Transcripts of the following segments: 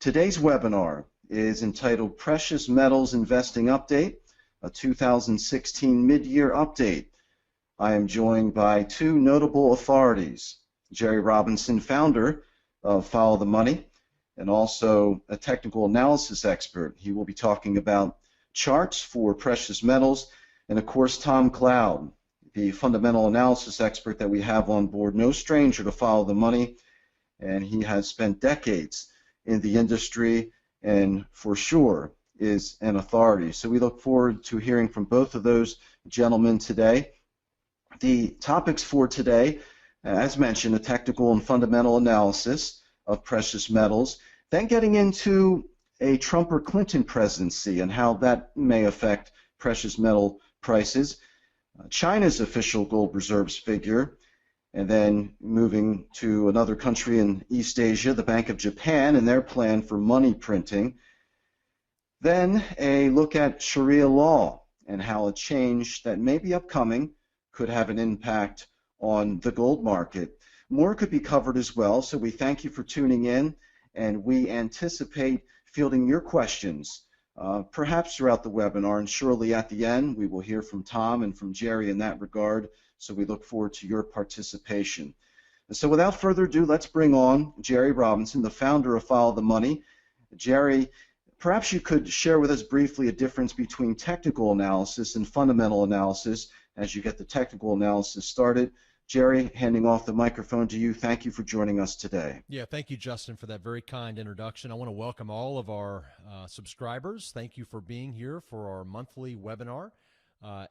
Today's webinar is entitled Precious Metals Investing Update, a 2016 mid-year update. I am joined by two notable authorities, Jerry Robinson, founder of Follow the Money, and also a technical analysis expert. He will be talking about charts for precious metals, and of course Tom Cloud, the fundamental analysis expert that we have on board, no stranger to Follow the Money, and he has spent decades in the industry and for sure is an authority. So we look forward to hearing from both of those gentlemen today. The topics for today, as mentioned, a technical and fundamental analysis of precious metals, then getting into a Trump or Clinton presidency and how that may affect precious metal prices, China's official gold reserves figure, and then moving to another country in East Asia, the Bank of Japan, and their plan for money printing. Then a look at Sharia law and how a change that may be upcoming could have an impact on the gold market. More could be covered as well, so we thank you for tuning in, and we anticipate fielding your questions perhaps throughout the webinar, and surely at the end we will hear from Tom and from Jerry in that regard. So we look forward to your participation. And so without further ado, let's bring on Jerry Robinson, the founder of Follow the Money. Jerry, perhaps you could share with us briefly a difference between technical analysis and fundamental analysis as you get the technical analysis started. Jerry, handing off the microphone to you. Thank you for joining us today. Yeah, thank you, Justin, for that very kind introduction. I want to welcome all of our subscribers. Thank you for being here for our monthly webinar.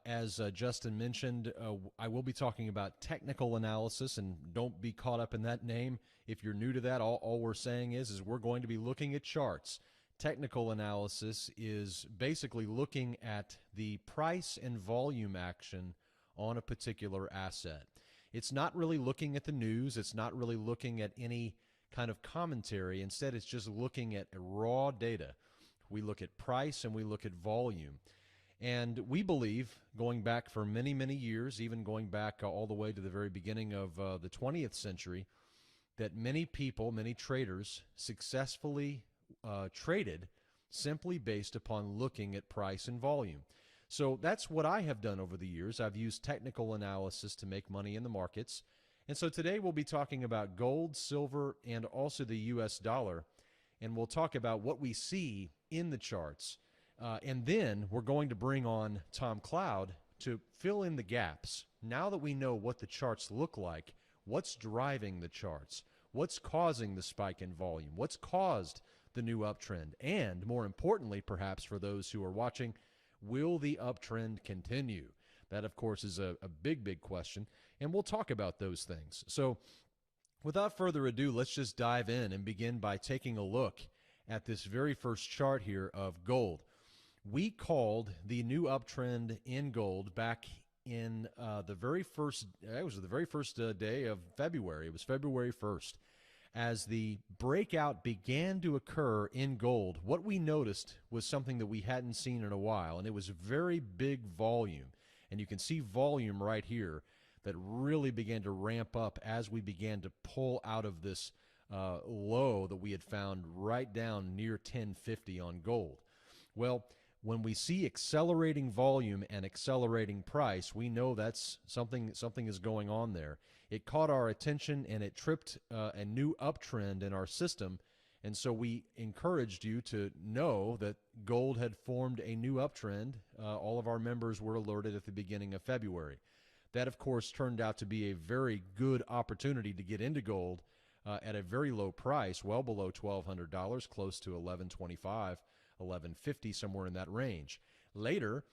As Justin mentioned, I will be talking about technical analysis, and don't be caught up in that name. If you're new to that, all we're saying is we're going to be looking at charts. Technical analysis is basically looking at the price and volume action on a particular asset. It's not really looking at the news. It's not really looking at any kind of commentary. Instead, it's just looking at raw data. We look at price and we look at volume. And we believe, going back for many, many years, even going back all the way to the very beginning of the 20th century, that many people, many traders, successfully traded simply based upon looking at price and volume. So that's what I have done over the years. I've used technical analysis to make money in the markets. And so today we'll be talking about gold, silver, and also the U.S. dollar. And we'll talk about what we see in the charts. And then we're going to bring on Tom Cloud to fill in the gaps. Now that we know what the charts look like, what's driving the charts, what's causing the spike in volume, what's caused the new uptrend, and more importantly, perhaps for those who are watching, will the uptrend continue? That, of course, is a big, big question, and we'll talk about those things. So without further ado, let's just dive in and begin by taking a look at this very first chart here of gold. We called the new uptrend in gold back in the very first day of February. It was February 1st. As the breakout began to occur in gold, what we noticed was something that we hadn't seen in a while, and it was very big volume. And you can see volume right here that really began to ramp up as we began to pull out of this low that we had found right down near 1050 on gold. Well, when we see accelerating volume and accelerating price, we know that's something is going on there. It caught our attention and it tripped a new uptrend in our system, and so we encouraged you to know that gold had formed a new uptrend. All of our members were alerted at the beginning of February. That, of course, turned out to be a very good opportunity to get into gold at a very low price, well below $1,200, close to $1,125. 1150, somewhere in that range. Later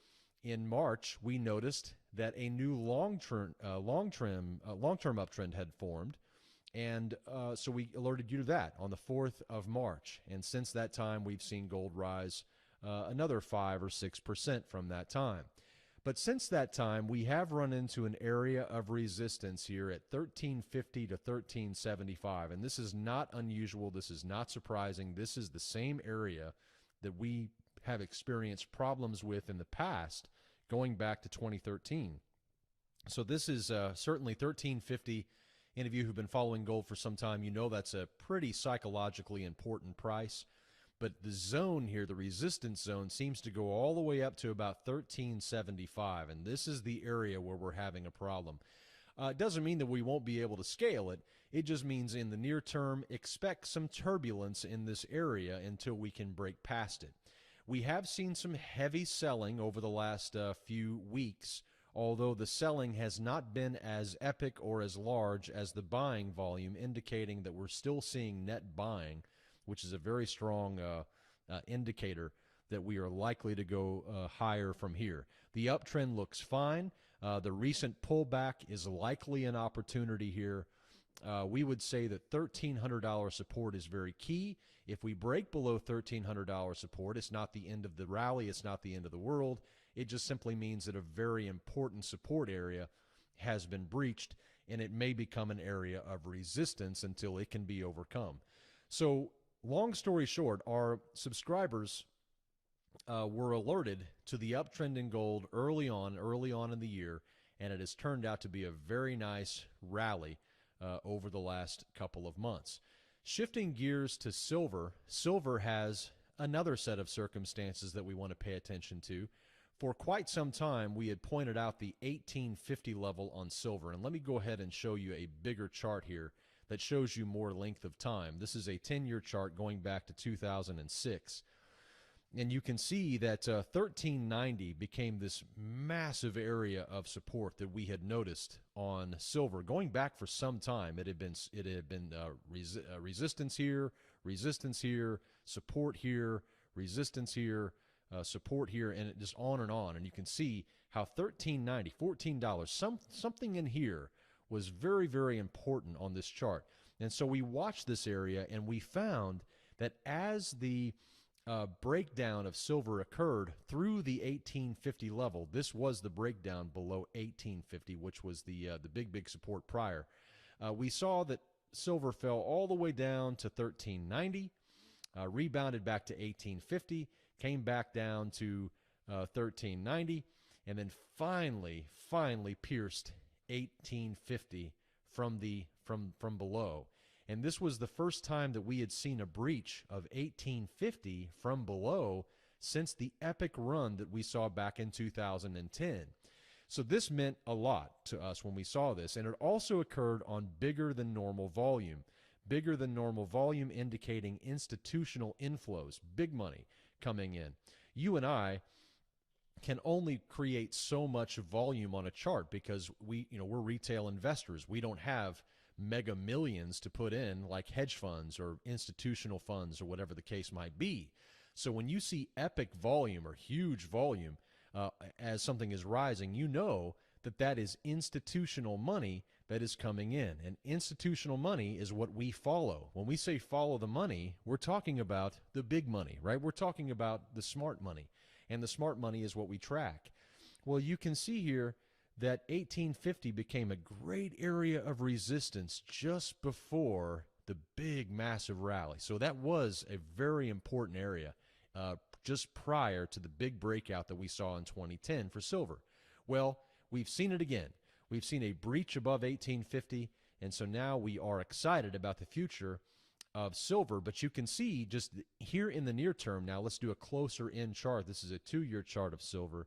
in March, we noticed that a new long-term uptrend had formed, and so we alerted you to that on the 4th of March. And since that time, we've seen gold rise another 5 or 6% from that time. But since that time, we have run into an area of resistance here at 1350 to 1375, and this is not unusual. This is not surprising. This is the same area that we have experienced problems with in the past, going back to 2013. So this is certainly 1350. Any of you who've been following gold for some time, you know that's a pretty psychologically important price. But the zone here, the resistance zone, seems to go all the way up to about 1375, and this is the area where we're having a problem. It doesn't mean that we won't be able to scale it. It just means in the near term, expect some turbulence in this area until we can break past it. We have seen some heavy selling over the last few weeks, although the selling has not been as epic or as large as the buying volume, indicating that we're still seeing net buying, which is a very strong indicator that we are likely to go higher from here. The uptrend looks fine. The recent pullback is likely an opportunity here. We would say that $1,300 support is very key. If we break below $1,300 support, it's not the end of the rally, it's not the end of the world. It just simply means that a very important support area has been breached, and it may become an area of resistance until it can be overcome. So, long story short, our subscribers were alerted to the uptrend in gold early on in the year, and it has turned out to be a very nice rally over the last couple of months. Shifting gears to silver, silver has another set of circumstances that we want to pay attention to. For quite some time, we had pointed out the 1850 level on silver, and let me go ahead and show you a bigger chart here that shows you more length of time. This is a 10-year chart going back to 2006. And you can see that 1390 became this massive area of support that we had noticed on silver going back for some time. It had been resistance here, support here, resistance here, support here, and it just on and on. And you can see how 1390, $14, something in here was very, very important on this chart. And so we watched this area, and we found that as the breakdown of silver occurred through the 1850 level. This was the breakdown below 1850, which was the big support prior. We saw that silver fell all the way down to 1390, rebounded back to 1850, came back down to 1390, and then finally pierced 1850 from below. And this was the first time that we had seen a breach of 1850 from below since the epic run that we saw back in 2010. So this meant a lot to us when we saw this, and it also occurred on bigger than normal volume. Bigger than normal volume indicating institutional inflows, big money coming in. You and I can only create so much volume on a chart because we're retail investors. We don't have mega millions to put in like hedge funds or institutional funds or whatever the case might be. So when you see epic volume or huge volume as something is rising, you know that is institutional money that is coming in. And institutional money is what we follow. When we say follow the money, we're talking about the big money, right? We're talking about the smart money. And the smart money is what we track. Well, you can see here that 1850 became a great area of resistance just before the big, massive rally. So that was a very important area just prior to the big breakout that we saw in 2010 for silver. Well, we've seen it again. We've seen a breach above 1850, and so now we are excited about the future of silver. But you can see just here in the near term, now let's do a closer in chart. This is a 2-year chart of silver.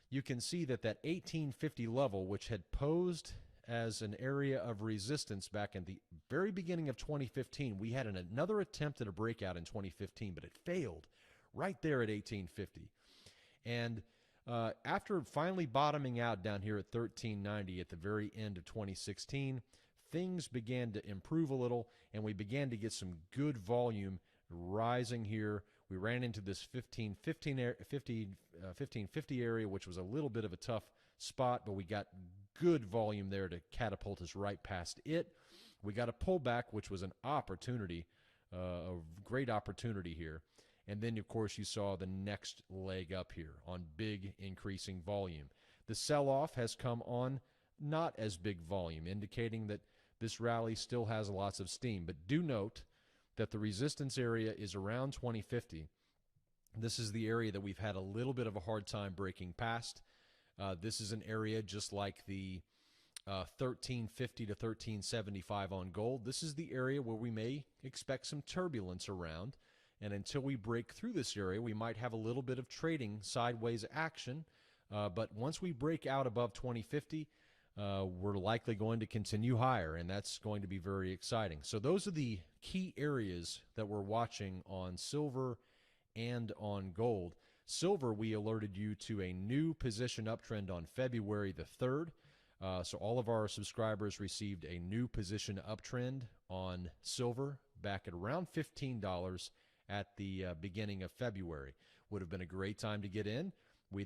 You can see that 1850 level, which had posed as an area of resistance back in the very beginning of 2015, we had another attempt at a breakout in 2015, but it failed right there at 1850. And after finally bottoming out down here at 1390 at the very end of 2016, things began to improve a little, and we began to get some good volume rising here. We ran into this 1550 area, which was a little bit of a tough spot, but we got good volume there to catapult us right past it. We got a pullback, which was an opportunity, a great opportunity here. And then, of course, you saw the next leg up here on big increasing volume. The sell-off has come on not as big volume, indicating that this rally still has lots of steam. But do note that the resistance area is around 2050. This is the area that we've had a little bit of a hard time breaking past. This is an area just like the 1350 to 1375 on gold. This is the area where we may expect some turbulence around. And until we break through this area, we might have a little bit of trading sideways action. But once we break out above 2050, we're likely going to continue higher, and that's going to be very exciting. So those are the key areas that we're watching on silver and on gold. Silver, we alerted you to a new position uptrend on February the 3rd. So all of our subscribers received a new position uptrend on silver back at around $15 at the beginning of February. Would have been a great time to get in.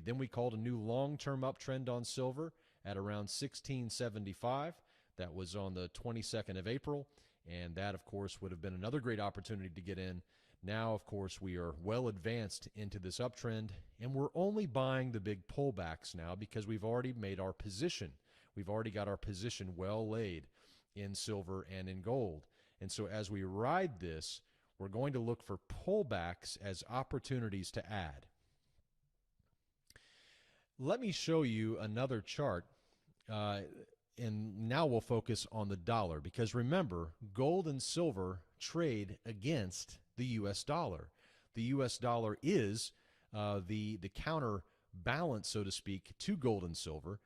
Then we called a new long-term uptrend on silver at around $16.75. That was on the 22nd of April, and that, of course, would have been another great opportunity to get in. Now, of course, we are well advanced into this uptrend, and we're only buying the big pullbacks now because we've already made our position. We've already got our position well laid in silver and in gold. And so as we ride this, we're going to look for pullbacks as opportunities to add. Let me show you another chart, and now we'll focus on the dollar, because remember, gold and silver trade against the U.S. dollar. The U.S. dollar is the counterbalance, so to speak, to gold and silver,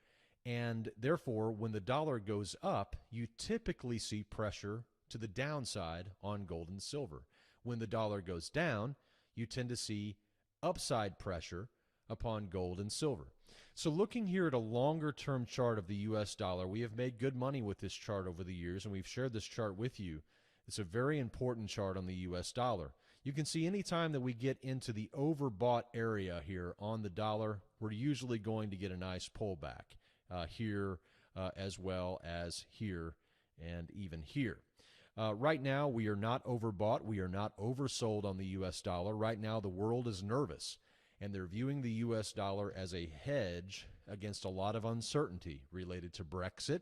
and therefore, when the dollar goes up, you typically see pressure to the downside on gold and silver. When the dollar goes down, you tend to see upside pressure upon gold and silver. So looking here at a longer-term chart of the U.S. dollar, we have made good money with this chart over the years, and we've shared this chart with you. It's a very important chart on the U.S. dollar. You can see anytime that we get into the overbought area here on the dollar, we're usually going to get a nice pullback here as well as here and even here. Right now, we are not overbought. We are not oversold on the U.S. dollar. Right now, the world is nervous, and they're viewing the U.S. dollar as a hedge against a lot of uncertainty related to Brexit,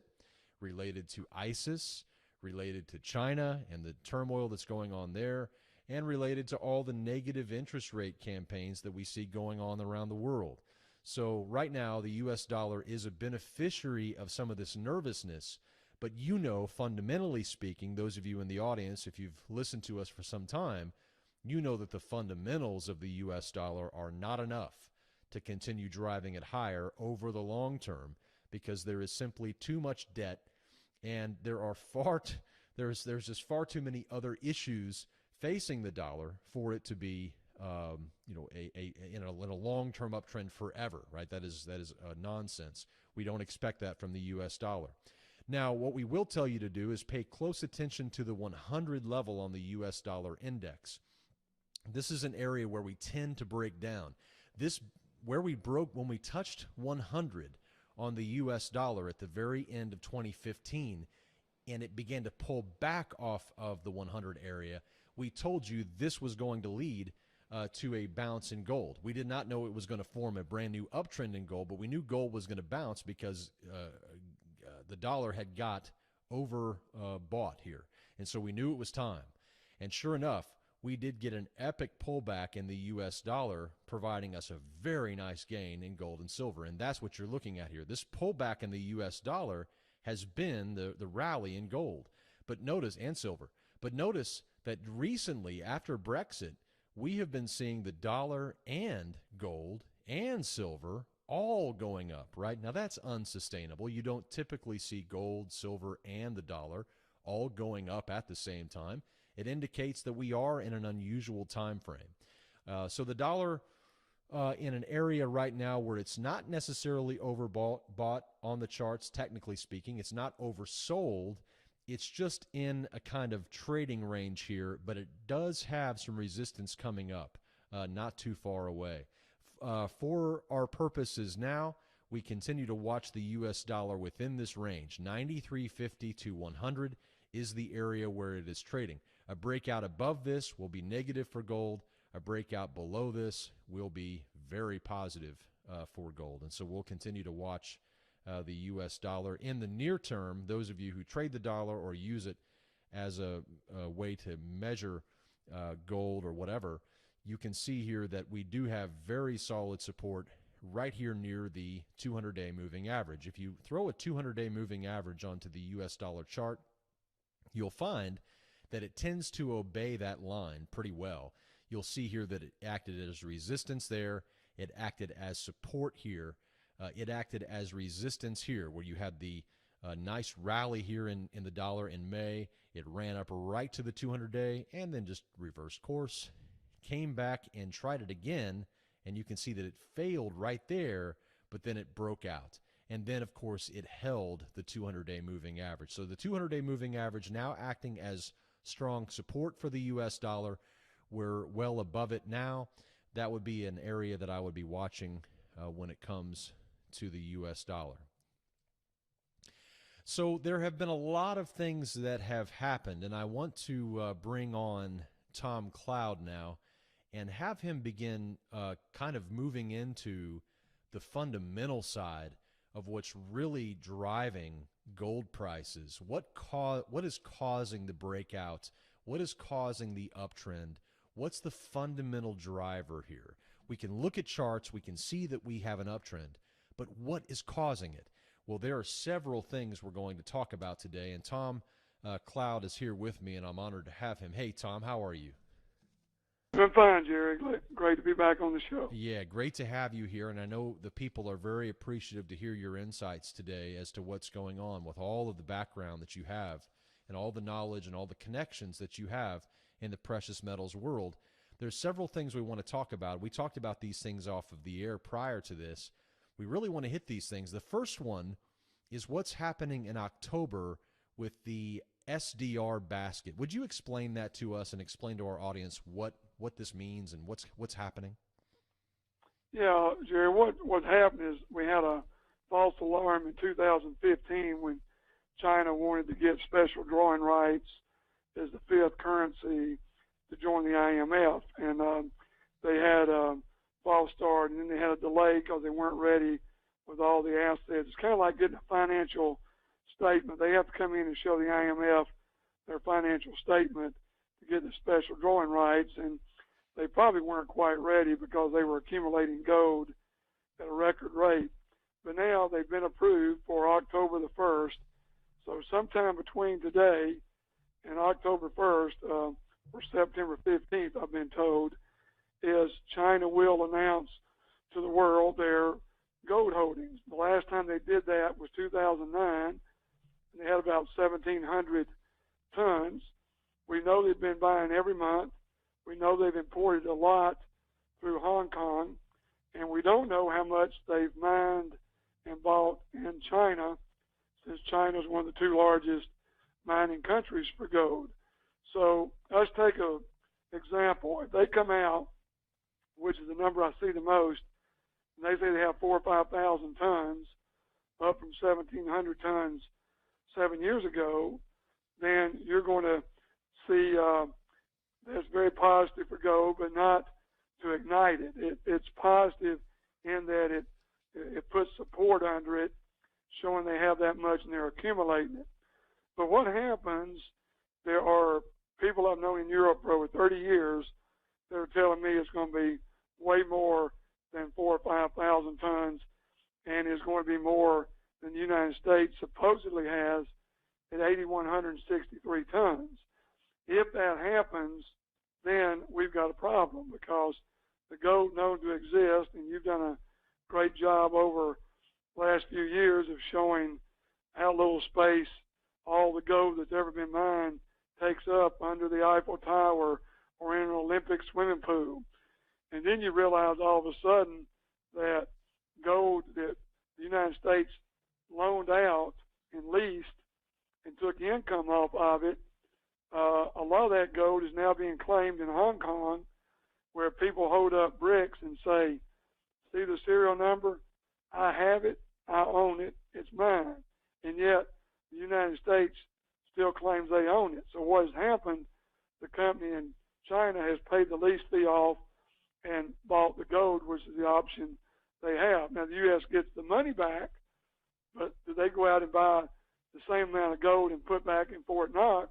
related to ISIS, related to China and the turmoil that's going on there, and related to all the negative interest rate campaigns that we see going on around the world. So right now, the U.S. dollar is a beneficiary of some of this nervousness, but you know, fundamentally speaking, those of you in the audience, if you've listened to us for some time, you know that the fundamentals of the U.S. dollar are not enough to continue driving it higher over the long term, because there is simply too much debt, and there's just far too many other issues facing the dollar for it to be in a long-term uptrend forever, right? That is nonsense. We don't expect that from the U.S. dollar. Now, what we will tell you to do is pay close attention to the 100 level on the U.S. dollar index. This is an area where we tend to break down. Where we broke when we touched 100 on the U.S. dollar at the very end of 2015, and it began to pull back off of the 100 area, we told you this was going to lead to a bounce in gold. We did not know it was going to form a brand new uptrend in gold, but we knew gold was going to bounce because the dollar had got overbought here. And so we knew it was time. And sure enough, we did get an epic pullback in the U.S. dollar, providing us a very nice gain in gold and silver. And that's what you're looking at here. This pullback in the U.S. dollar has been the rally in gold, and silver. But notice that recently, after Brexit, we have been seeing the dollar and gold and silver all going up, right? Now, that's unsustainable. You don't typically see gold, silver, and the dollar all going up at the same time. It indicates that we are in an unusual time frame. So the dollar in an area right now where it's not necessarily bought on the charts, technically speaking. It's not oversold. It's just in a kind of trading range here, but it does have some resistance coming up not too far away. For our purposes now, we continue to watch the U.S. dollar within this range. 93.50 to 100 is the area where it is trading. A breakout above this will be negative for gold. A breakout below this will be very positive for gold. And so we'll continue to watch the U.S. dollar. In the near term, those of you who trade the dollar or use it as a way to measure gold or whatever, you can see here that we do have very solid support right here near the 200-day moving average. If you throw a 200-day moving average onto the U.S. dollar chart, you'll find that it tends to obey that line pretty well. you'll see here that it acted as resistance there. It acted as support here. It acted as resistance here, where you had the nice rally here in the dollar in May. It ran up right to the 200-day and then just reversed course, came back and tried it again, and you can see that it failed right there, but then it broke out. And then, of course, it held the 200-day moving average. So the 200-day moving average now acting as strong support for the U.S. dollar. We're well above it now. That would be an area that I would be watching when it comes to the U.S. dollar. So there have been a lot of things that have happened, and I want to bring on Tom Cloud now and have him begin kind of moving into the fundamental side of what's really driving gold prices. What is causing the breakout? What is causing the uptrend? What's the fundamental driver here? We can look at charts. We can see that we have an uptrend. But what is causing it? Well, there are several things we're going to talk about today. And Tom Cloud is here with me, and I'm honored to have him. Hey, Tom, how are you? I'm fine, Jerry. Great to be back on the show. Yeah, great to have you here. And I know the people are very appreciative to hear your insights today as to what's going on with all of the background that you have and all the knowledge and all the connections that you have in the precious metals world. There's several things we want to talk about. We talked about these things off of the air prior to this. We really want to hit these things. The first one is what's happening in October with the SDR basket. Would you explain that to us and explain to our audience what this means and what's happening? Yeah, Jerry, what happened is we had a false alarm in 2015 when China wanted to get special drawing rights as the fifth currency to join the IMF. And they had a false start, and then they had a delay because they weren't ready with all the assets. It's kind of like getting a financial statement. They have to come in and show the IMF their financial statement to get the special drawing rights, and they probably weren't quite ready because they were accumulating gold at a record rate. But now they've been approved for October the 1st. So sometime between today and October 1st, or September 15th, I've been told, is China will announce to the world their gold holdings. The last time they did that was 2009, and they had about 1,700 tons. We know they've been buying every month. We know they've imported a lot through Hong Kong, and we don't know how much they've mined and bought in China, since China is one of the two largest mining countries for gold. So let's take an example. If they come out, which is the number I see the most, and they say they have 4,000 or 5,000 tons, up from 1,700 tons 7 years ago, then you're going to see that's very positive for gold, but not to ignite it. It's positive in that it puts support under it, showing they have that much and they're accumulating it. But what happens, there are people I've known in Europe for over 30 years that are telling me it's going to be way more than 4,000 or 5,000 tons, and is going to be more than the United States supposedly has at 8,163 tons. If that happens, then we've got a problem, because the gold known to exist, and you've done a great job over the last few years of showing how little space all the gold that's ever been mined takes up under the Eiffel Tower or in an Olympic swimming pool. And then you realize all of a sudden that gold that the United States loaned out and leased and took income off of it, a lot of that gold is now being claimed in Hong Kong, where people hold up bricks and say, see the serial number? I have it. I own it. It's mine. And yet the United States still claims they own it. So what has happened, the company in China has paid the lease fee off and bought the gold, which is the option they have. Now, the U.S. gets the money back, but do they go out and buy the same amount of gold and put back in Fort Knox,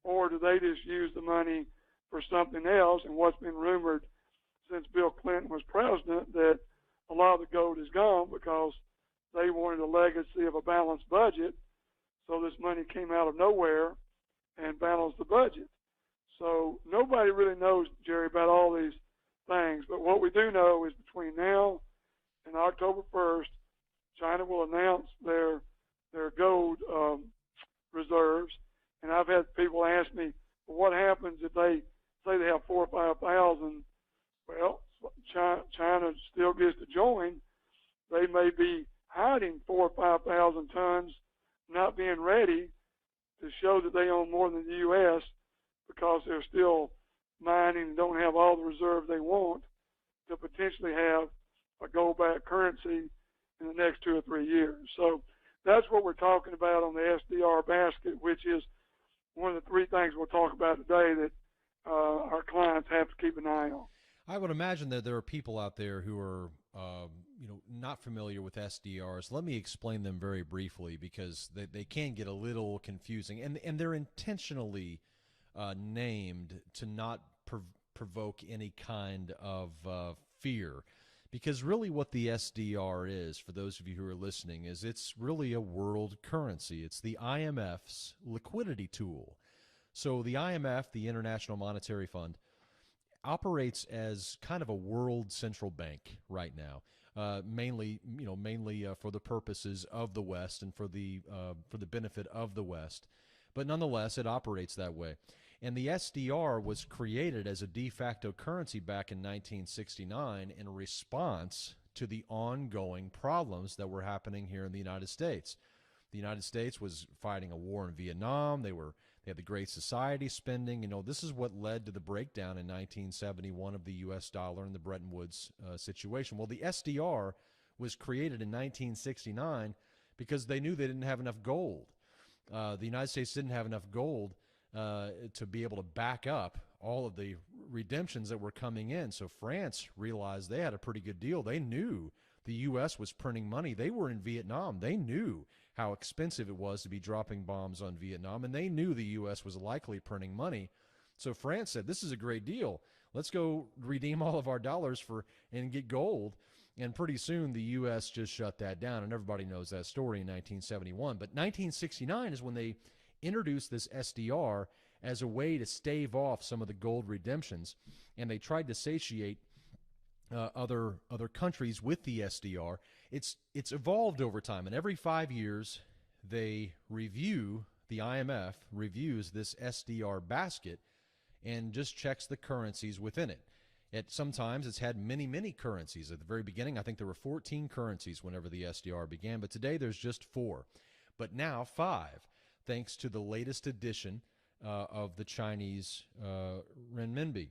or do they just use the money for something else? And what's been rumored since Bill Clinton was president, that a lot of the gold is gone because they wanted a legacy of a balanced budget, so this money came out of nowhere and balanced the budget. So nobody really knows, Jerry, about all these things. But what we do know is between now and October 1st, China will announce their gold reserves. And I've had people ask me, well, what happens if they say they have 4,000 or 5,000? Well, China still gets to join. They may be hiding 4,000 or 5,000 tons, not being ready to show that they own more than the U.S. because they're still mining and don't have all the reserves they want to potentially have a gold-backed currency in the next 2 or 3 years. So that's what we're talking about on the SDR basket, which is one of the 3 things we'll talk about today that our clients have to keep an eye on. I would imagine that there are people out there who are, not familiar with SDRs. Let me explain them very briefly because they can get a little confusing, and they're intentionally named to not provoke any kind of fear. Because really what the SDR is, for those of you who are listening, is it's really a world currency. It's the IMF's liquidity tool. So the IMF, the International Monetary Fund, operates as kind of a world central bank right now, mainly for the purposes of the West and for the benefit of the West. But nonetheless, it operates that way. And the SDR was created as a de facto currency back in 1969 in response to the ongoing problems that were happening here in the United States. The United States was fighting a war in Vietnam. They had the Great Society spending. This is what led to the breakdown in 1971 of the U.S. dollar and the Bretton Woods situation. Well, the SDR was created in 1969 because they knew they didn't have enough gold. The United States didn't have enough gold to be able to back up all of the redemptions that were coming in. So France realized they had a pretty good deal. They knew the U.S. was printing money. They were in Vietnam. They knew how expensive it was to be dropping bombs on Vietnam, and they knew the U.S. was likely printing money. So France said, this is a great deal. Let's go redeem all of our dollars and get gold. And pretty soon the U.S. just shut that down, and everybody knows that story in 1971. But 1969 is when they introduced this SDR as a way to stave off some of the gold redemptions, and they tried to satiate other countries with the SDR. It's evolved over time, and every 5 years the IMF reviews this SDR basket and just checks the currencies within it. Sometimes it's had many currencies. At the very beginning, I think there were 14 currencies whenever the SDR began, but today there's just 4. But now 5, thanks to the latest edition of the Chinese renminbi.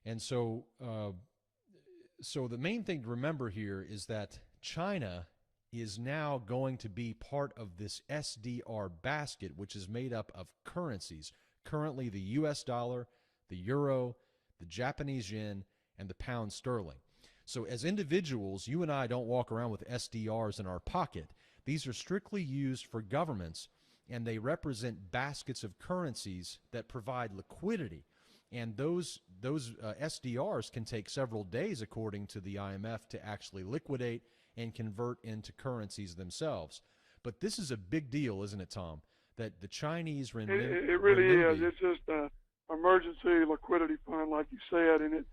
And so the main thing to remember here is that China is now going to be part of this SDR basket, which is made up of currencies. Currently, the U.S. dollar, the euro, the Japanese yen, and the pound sterling. So as individuals, you and I don't walk around with SDRs in our pocket. These are strictly used for governments, and they represent baskets of currencies that provide liquidity. And those SDRs can take several days, according to the IMF, to actually liquidate and convert into currencies themselves. But this is a big deal, isn't it, Tom? That the Chinese renminbi... It really is. It's just an emergency liquidity fund, like you said, and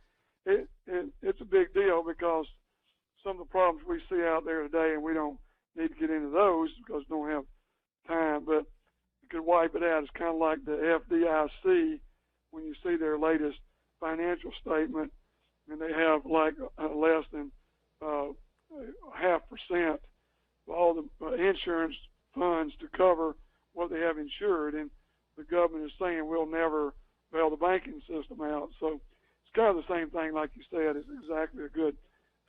it's a big deal because some of the problems we see out there today, and we don't need to get into those because we don't have time, but you could wipe it out. It's kind of like the FDIC when you see their latest financial statement, and they have like less than 0.5% of all the insurance funds to cover what they have insured, and the government is saying we'll never bail the banking system out. So it's kind of the same thing, like you said. It's exactly a good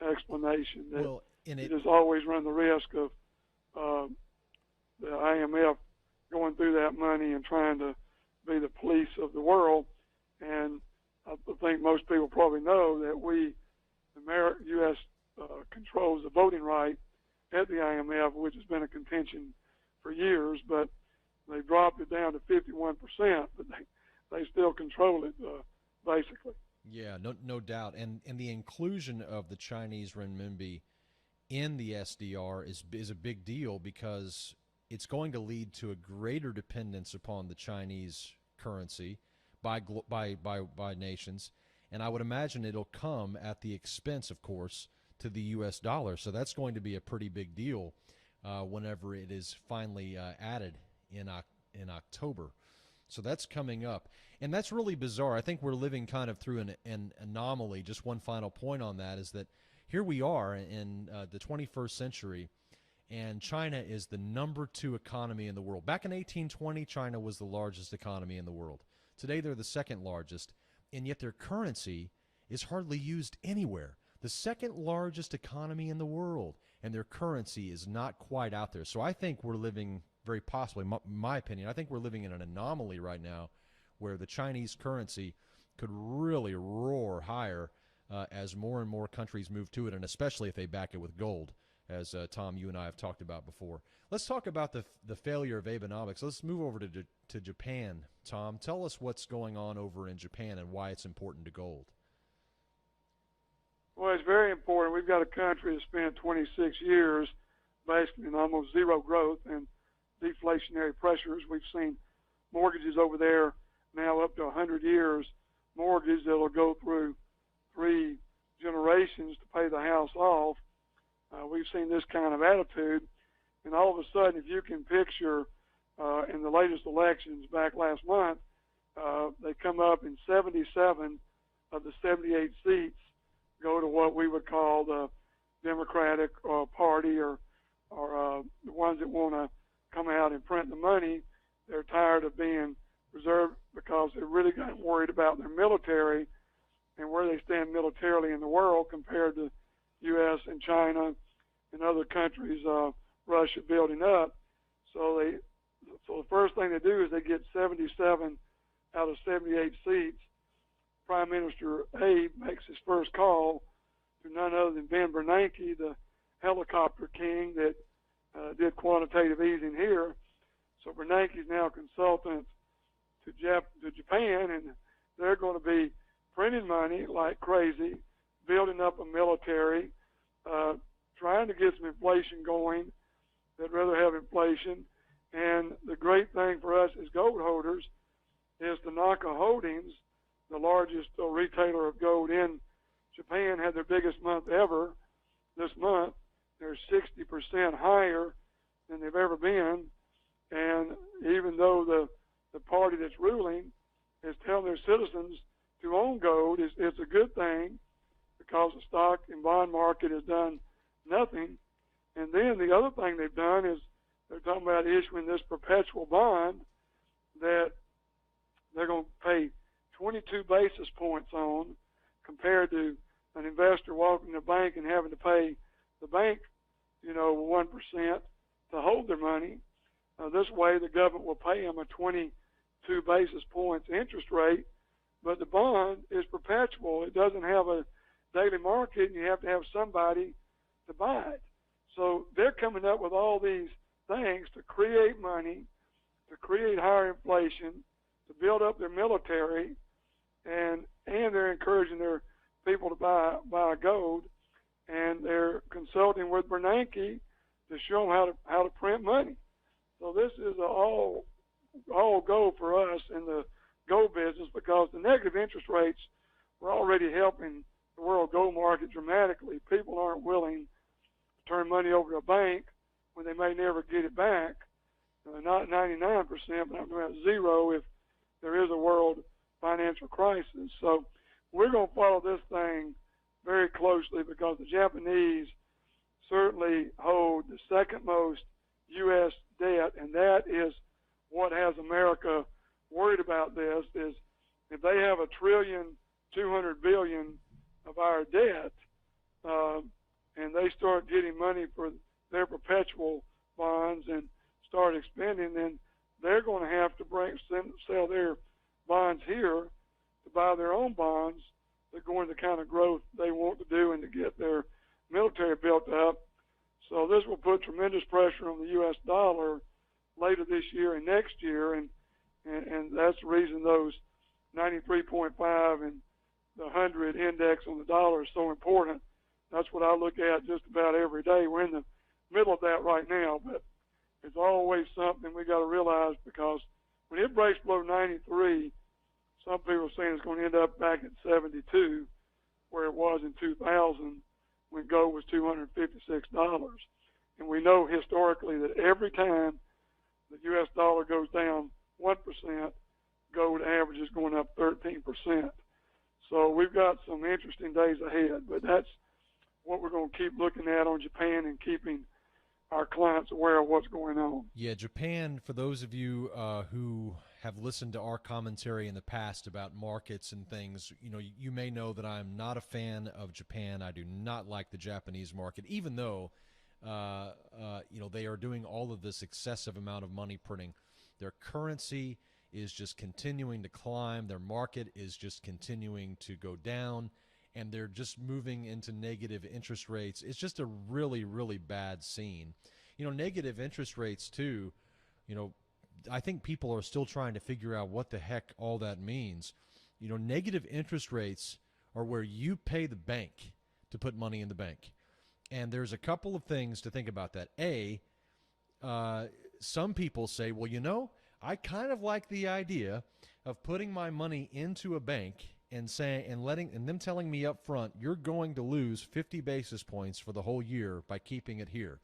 explanation. That you just always run the risk of the IMF going through that money and trying to be the police of the world. And I think most people probably know that the U.S. controls the voting right at the IMF, which has been a contention for years, but they dropped it down to 51%, but they still control it, basically. Yeah, no doubt. And the inclusion of the Chinese renminbi in the SDR is a big deal because it's going to lead to a greater dependence upon the Chinese currency, by nations, and I would imagine it'll come at the expense, of course, to the U.S. dollar. So that's going to be a pretty big deal whenever it is finally added in October. So that's coming up. And that's really bizarre. I think we're living kind of through an anomaly. Just one final point on that is that here we are in the 21st century, and China is the number 2 economy in the world. Back in 1820, China was the largest economy in the world. Today, they're the second largest, and yet their currency is hardly used anywhere. The second largest economy in the world, and their currency is not quite out there. So I think we're living, very possibly, my opinion, I think we're living in an anomaly right now where the Chinese currency could really roar higher as more and more countries move to it, and especially if they back it with gold, as Tom, you and I have talked about before. Let's talk about the failure of Abenomics. Let's move over to Japan. Tom, tell us what's going on over in Japan and why it's important to gold. Well, it's very important. We've got a country that spent 26 years basically in almost zero growth and deflationary pressures. We've seen mortgages over there now up to 100 years, mortgages that will go through 3 generations to pay the house off. We've seen this kind of attitude, and all of a sudden, if you can picture in the latest elections back last month, they come up in 77 of the 78 seats go to what we would call the Democratic Party or the ones that want to come out and print the money. They're tired of being reserved because they're really gotten worried about their military and where they stand militarily in the world compared to U.S. and China and other countries, Russia building up. So the first thing they do is they get 77 out of 78 seats. Prime Minister Abe makes his first call to none other than Ben Bernanke, the helicopter king that did quantitative easing here. So Bernanke's now consultant to Japan, and they're going to be printing money like crazy, building up a military, trying to get some inflation going. They'd rather have inflation. And the great thing for us as gold holders is Tanaka Holdings, the largest retailer of gold in Japan, had their biggest month ever this month. They're 60% higher than they've ever been. And even though the party that's ruling is telling their citizens to own gold, it's a good thing because the stock and bond market has done nothing. And then the other thing they've done is they're talking about issuing this perpetual bond that they're going to pay 22 basis points on compared to an investor walking to the bank and having to pay the bank, 1% to hold their money. This way the government will pay them a 22 basis points interest rate, but the bond is perpetual. It doesn't have a daily market, and you have to have somebody to buy it. So they're coming up with all these things to create money, to create higher inflation, to build up their military, and they're encouraging their people to buy gold, and they're consulting with Bernanke to show them how to print money. So this is all go for us in the gold business because the negative interest rates were already helping the world gold market dramatically. People aren't willing to turn money over to a bank when they may never get it back. Not 99%, but I'm about 0 if there is a world financial crisis. So we're going to follow this thing very closely because the Japanese certainly hold the second most U.S. debt, and that is what has America worried about this, is if they have $1.2 trillion of our debt, and they start getting money for their perpetual bonds and start expending, then they're going to have to sell their bonds here to buy their own bonds that go into the kind of growth they want to do and to get their military built up. So this will put tremendous pressure on the U.S. dollar later this year and next year, and that's the reason those 93.5 and the 100 index on the dollar is so important. That's what I look at just about every day. We're in the middle of that right now, but it's always something we got to realize because when it breaks below 93, some people are saying it's going to end up back at 72, where it was in 2000 when gold was $256. And we know historically that every time the U.S. dollar goes down 1%, gold average is going up 13%. So we've got some interesting days ahead, but that's what we're going to keep looking at on Japan and keeping our clients aware of what's going on. Yeah, Japan, for those of you who have listened to our commentary in the past about markets and things, you may know that I'm not a fan of Japan. I do not like the Japanese market, even though, they are doing all of this excessive amount of money printing. Their currency is just continuing to climb. Their market is just continuing to go down, and they're just moving into negative interest rates. It's just a really, really bad scene. Negative interest rates too, I think people are still trying to figure out what the heck all that means. Negative interest rates are where you pay the bank to put money in the bank. And there's a couple of things to think about that. Some people say, well, I kind of like the idea of putting my money into a bank and them telling me up front, you're going to lose 50 basis points for the whole year by keeping it here.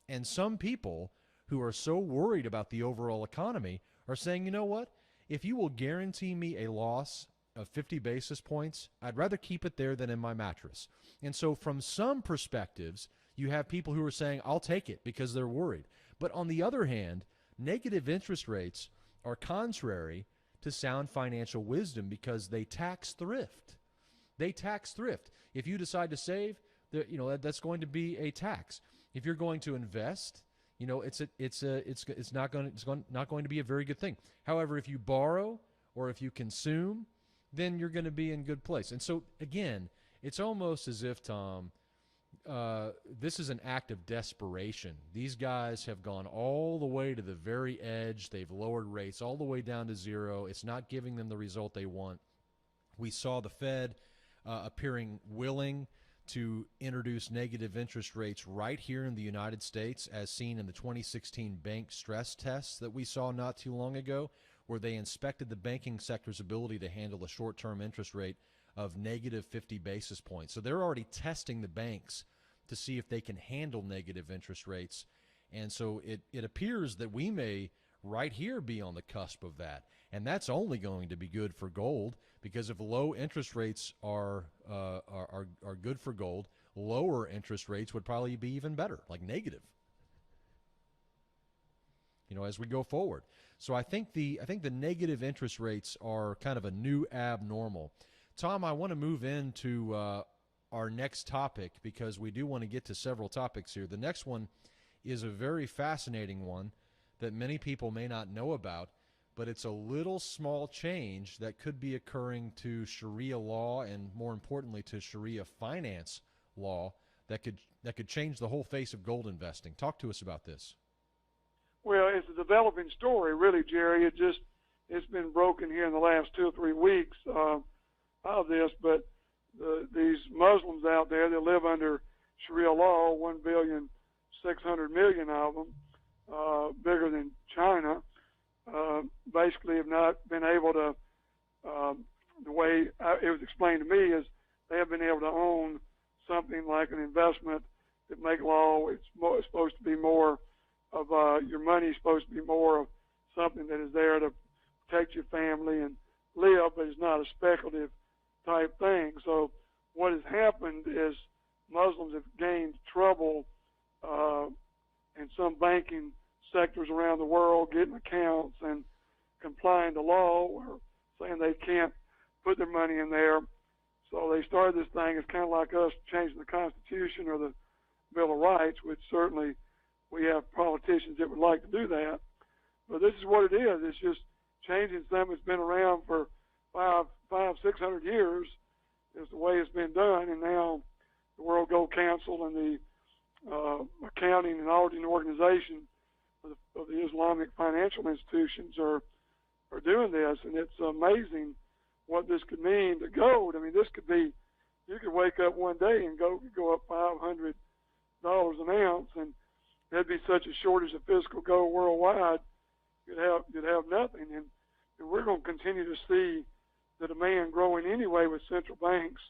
And some people who are so worried about the overall economy are saying, you know what? If you will guarantee me a loss of 50 basis points, I'd rather keep it there than in my mattress. And so from some perspectives, you have people who are saying, I'll take it because they're worried. But on the other hand, negative interest rates are contrary to sound financial wisdom because they tax thrift. They tax thrift. If you decide to save, that's going to be a tax. If you're going to invest, it's not going to be a very good thing. However, if you borrow or if you consume, then you're going to be in good place. And so again, it's almost as if, Tom, this is an act of desperation. These guys have gone all the way to the very edge. They've lowered rates all the way down to zero. It's not giving them the result they want. We saw the Fed appearing willing to introduce negative interest rates right here in the United States, as seen in the 2016 bank stress tests that we saw not too long ago, where they inspected the banking sector's ability to handle a short-term interest rate of negative 50 basis points. So they're already testing the banks to see if they can handle negative interest rates. And so it appears that we may right here be on the cusp of that. And that's only going to be good for gold, because if low interest rates are good for gold, lower interest rates would probably be even better, like negative, as we go forward. So I think the negative interest rates are kind of a new abnormal. Tom, I want to move into our next topic because we do want to get to several topics here. The next one is a very fascinating one that many people may not know about, but it's a little small change that could be occurring to Sharia law and, more importantly, to Sharia finance law that could change the whole face of gold investing. Talk to us about this. Well, it's a developing story, really, Jerry. It's been broken here in the last 2 or 3 weeks of this, but these Muslims out there that live under Sharia law, 1,600,000,000 of them, bigger than China, basically have not been able to, the way it was explained to me is they have been able to own something like an investment that make law. It's supposed to be more of your money is supposed to be more of something that is there to protect your family and live, but it's not a speculative type thing. So what has happened is Muslims have gained trouble in some banking sectors around the world, getting accounts and complying to law, or saying they can't put their money in there. So they started this thing. It's kind of like us changing the Constitution or the Bill of Rights, which certainly we have politicians that would like to do that. But this is what it is. It's just changing something that's been around for 500-600 years is the way it's been done. And now the World Gold Council and the accounting and auditing organization of the Islamic financial institutions are doing this. And it's amazing what this could mean to gold. I mean, this could be, you could wake up one day and gold could go up $500 an ounce, and there'd be such a shortage of physical gold worldwide, you'd have nothing. And we're going to continue to see the demand growing anyway with central banks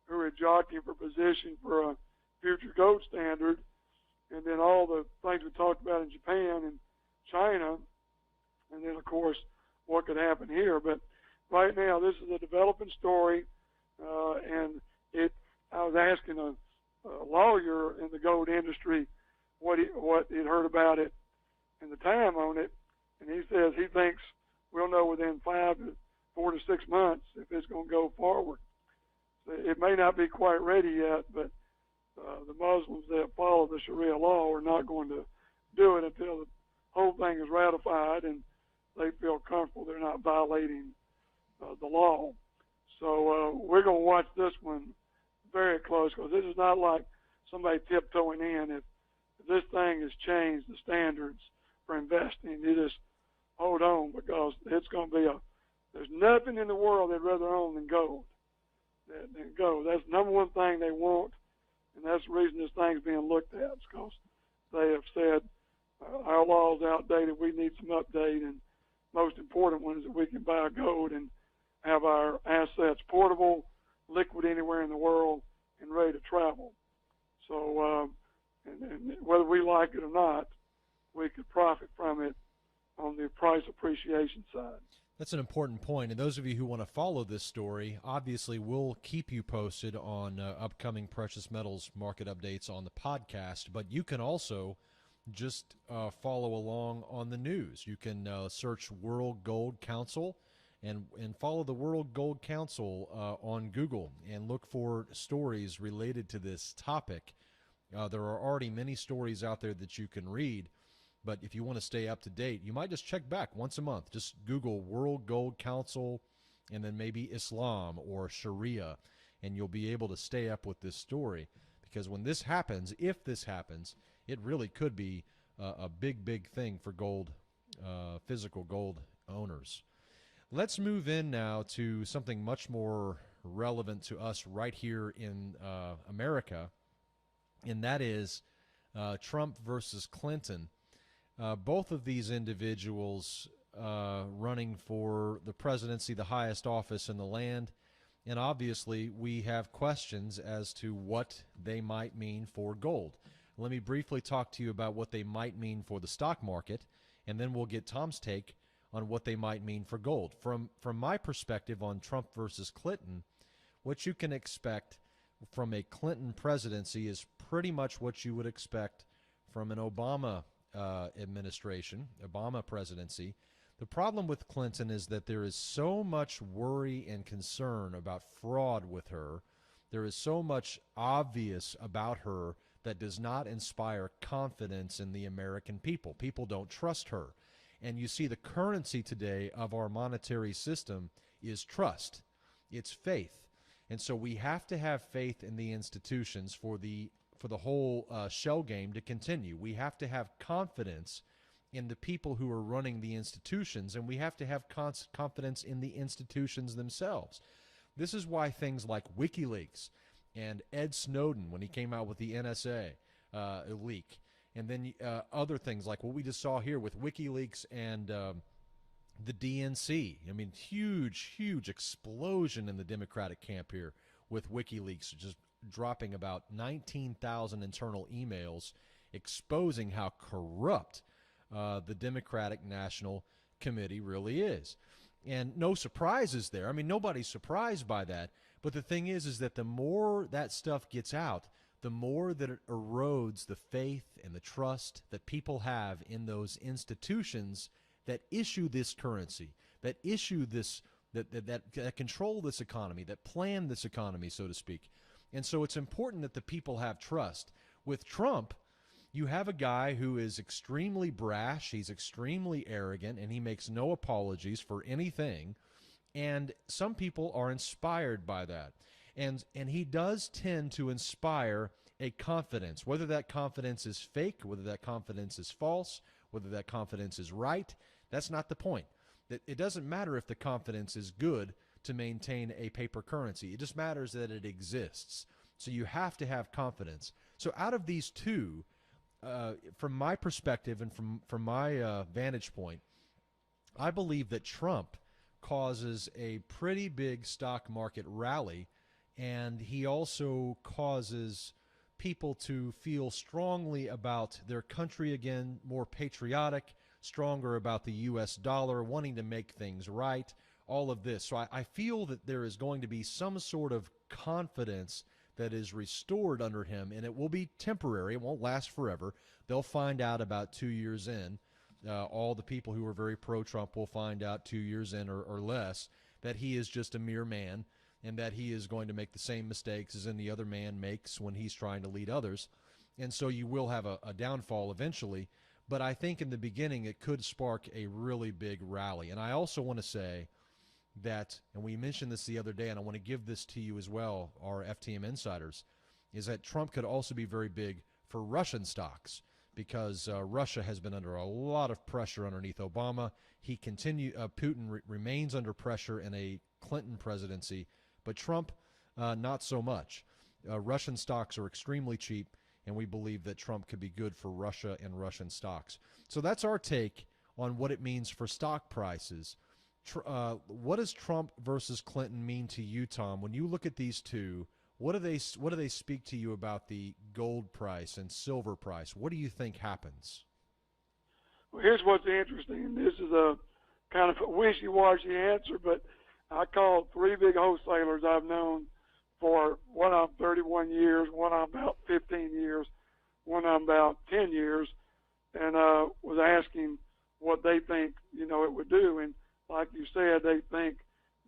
who are jockeying for position for a future gold standard, and then all the things we talked about in Japan and China, and then of course what could happen here. But right now, this is a developing story, and I was asking a lawyer in the gold industry what he'd heard about it and the time on it, and he says he thinks we'll know within 4 to 6 months if it's going to go forward. So it may not be quite ready yet, but the Muslims that follow the Sharia law are not going to do it until the whole thing is ratified and they feel comfortable they're not violating the law. So we're going to watch this one very close, because this is not like somebody tiptoeing in. If this thing has changed the standards for investing, you just hold on, because it's going to be there's nothing in the world they'd rather own than gold. That's the number one thing they want, and that's the reason this thing's being looked at, because they have said our law is outdated, we need some update, and most important one is that we can buy gold and have our assets portable, liquid anywhere in the world, and ready to travel. So, and whether we like it or not, we could profit from it on the price appreciation side. That's an important point. And those of you who want to follow this story, obviously we'll keep you posted on upcoming precious metals market updates on the podcast, but you can also just follow along on the news. You can search World Gold Council and follow the World Gold Council on Google and look for stories related to this topic. There are already many stories out there that you can read, but if you want to stay up to date, you might just check back once a month. Just Google World Gold Council and then maybe Islam or Sharia, and you'll be able to stay up with this story. Because when this happens, if this happens, it really could be a big, big thing for gold, physical gold owners. Let's move in now to something much more relevant to us right here in America, and that is Trump versus Clinton. Both of these individuals running for the presidency, the highest office in the land, and obviously we have questions as to what they might mean for gold. Let me briefly talk to you about what they might mean for the stock market, and then we'll get Tom's take on what they might mean for gold. From my perspective on Trump versus Clinton, what you can expect from a Clinton presidency is pretty much what you would expect from an Obama administration, Obama presidency. The problem with Clinton is that there is so much worry and concern about fraud with her. There is so much obvious about her that does not inspire confidence in the American people. People don't trust her. And you see the currency today of our monetary system is trust. It's faith. And so we have to have faith in the institutions for the whole shell game to continue. We have to have confidence in the people who are running the institutions, and we have to have confidence in the institutions themselves. This is why things like WikiLeaks and Ed Snowden, when he came out with the NSA leak, and then other things like what we just saw here with WikiLeaks and the DNC. I mean, huge, huge explosion in the Democratic camp here with WikiLeaks, just dropping about 19,000 internal emails exposing how corrupt the Democratic National Committee really is. And no surprises there. I mean, nobody's surprised by that. But the thing is that the more that stuff gets out, the more that it erodes the faith and the trust that people have in those institutions that issue this currency, that issue this, that control this economy, that plan this economy, so to speak. And so it's important that the people have trust. With Trump, you have a guy who is extremely brash, he's extremely arrogant, and he makes no apologies for anything. And some people are inspired by that. And he does tend to inspire a confidence, whether that confidence is fake, whether that confidence is false, whether that confidence is right. That's not the point. It doesn't matter if the confidence is good to maintain a paper currency. It just matters that it exists. So you have to have confidence. So out of these two, from my perspective and from my vantage point, I believe that Trump causes a pretty big stock market rally, and he also causes people to feel strongly about their country again, more patriotic, stronger about the U.S. dollar, wanting to make things right, all of this. So I feel that there is going to be some sort of confidence that is restored under him, and it will be temporary. It won't last forever. They'll find out about 2 years in. All the people who are very pro-Trump will find out 2 years in or less that he is just a mere man and that he is going to make the same mistakes as any other man makes when he's trying to lead others. And so you will have a downfall eventually. But I think in the beginning it could spark a really big rally. And I also want to say that, and we mentioned this the other day, and I want to give this to you as well, our FTM insiders, is that Trump could also be very big for Russian stocks because Russia has been under a lot of pressure underneath Obama. Putin remains under pressure in a Clinton presidency, but Trump, not so much. Russian stocks are extremely cheap, and we believe that Trump could be good for Russia and Russian stocks. So that's our take on what it means for stock prices. What does Trump versus Clinton mean to you, Tom? When you look at these two, what do they speak to you about the gold price and silver price? What do you think happens? Well, here's what's interesting. This is a kind of a wishy-washy answer, but I called three big wholesalers I've known for one I'm 31 years, one I'm about 15 years, one I'm about 10 years, and was asking what they think, it would do. And like you said, they think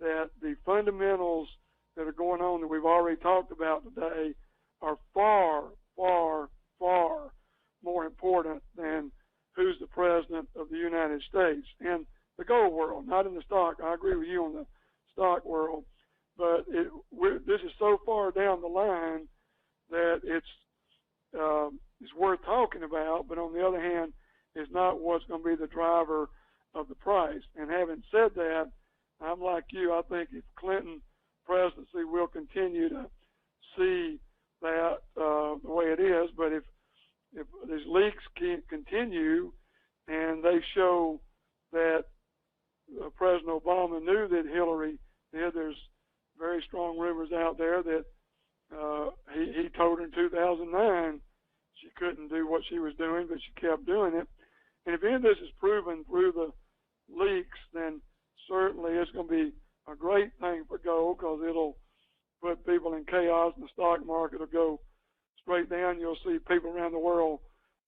that the fundamentals that are going on that we've already talked about today are far, far, far more important than who's the president of the United States in the gold world, not in the stock. I agree with you on the stock world, but this is so far down the line that it's worth talking about, but on the other hand, it's not what's going to be the driver of the price. And having said that, I'm like you. I think if Clinton presidency will continue to see that the way it is, but if these leaks can't continue and they show that President Obama knew that Hillary did, there's very strong rumors out there that he told her in 2009 she couldn't do what she was doing, but she kept doing it. And if any of this is proven through the leaks, then certainly it's going to be a great thing for gold because it'll put people in chaos and the stock market will go straight down. You'll see people around the world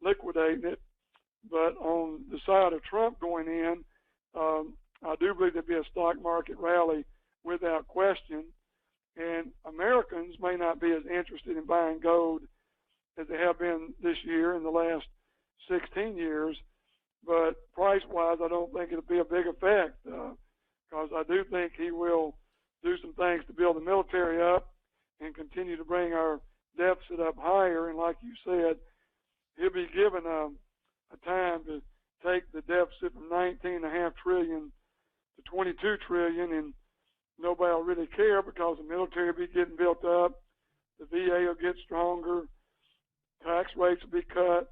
liquidating it. But on the side of Trump going in, I do believe there'll be a stock market rally without question. And Americans may not be as interested in buying gold as they have been this year in the last 16 years. But price-wise, I don't think it'll be a big effect because I do think he will do some things to build the military up and continue to bring our deficit up higher. And like you said, he'll be given a time to take the deficit from $19.5 trillion to $22 trillion, and nobody will really care because the military will be getting built up, the VA will get stronger, tax rates will be cut.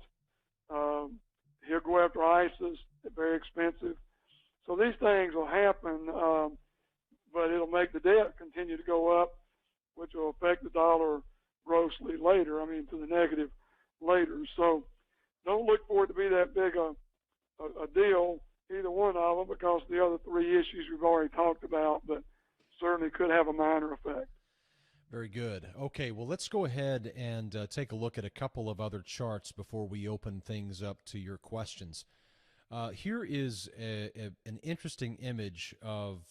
He'll go after ISIS. They're very expensive. So these things will happen, but it'll make the debt continue to go up, which will affect the dollar grossly later, to the negative later. So don't look for it to be that big a deal, either one of them, because the other three issues we've already talked about, but certainly could have a minor effect. Very good. Okay, well, let's go ahead and take a look at a couple of other charts before we open things up to your questions. Here is an interesting image of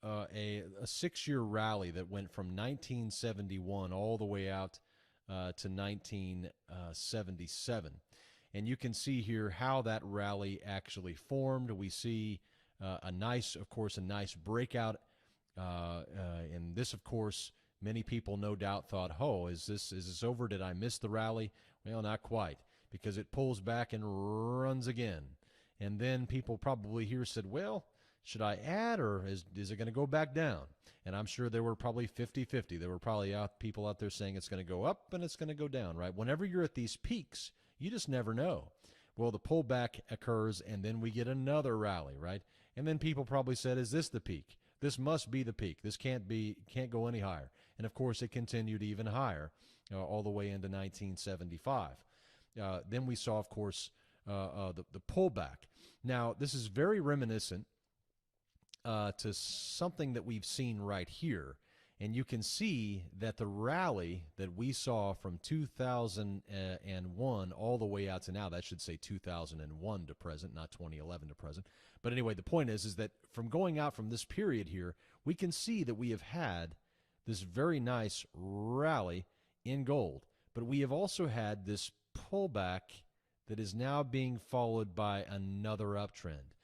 a 6-year rally that went from 1971 all the way out to 1977. And you can see here how that rally actually formed. We see a nice breakout. And this, of course, many people no doubt thought, oh, is this over? Did I miss the rally? Well, not quite, because it pulls back and runs again. And then people probably here said, well, should I add, or is it going to go back down? And I'm sure there were probably 50-50. There were probably people out there saying it's going to go up and it's going to go down, right? Whenever you're at these peaks, you just never know. Well, the pullback occurs, and then we get another rally, right? And then people probably said, is this the peak? This must be the peak. This can't go any higher. And of course, it continued even higher all the way into 1975. Then we saw, of course, the pullback. Now, this is very reminiscent to something that we've seen right here. And you can see that the rally that we saw from 2001 all the way out to now, that should say 2001 to present, not 2011 to present. But anyway, the point is that from going out from this period here, we can see that we have had this very nice rally in gold. But we have also had this pullback that is now being followed by another uptrend.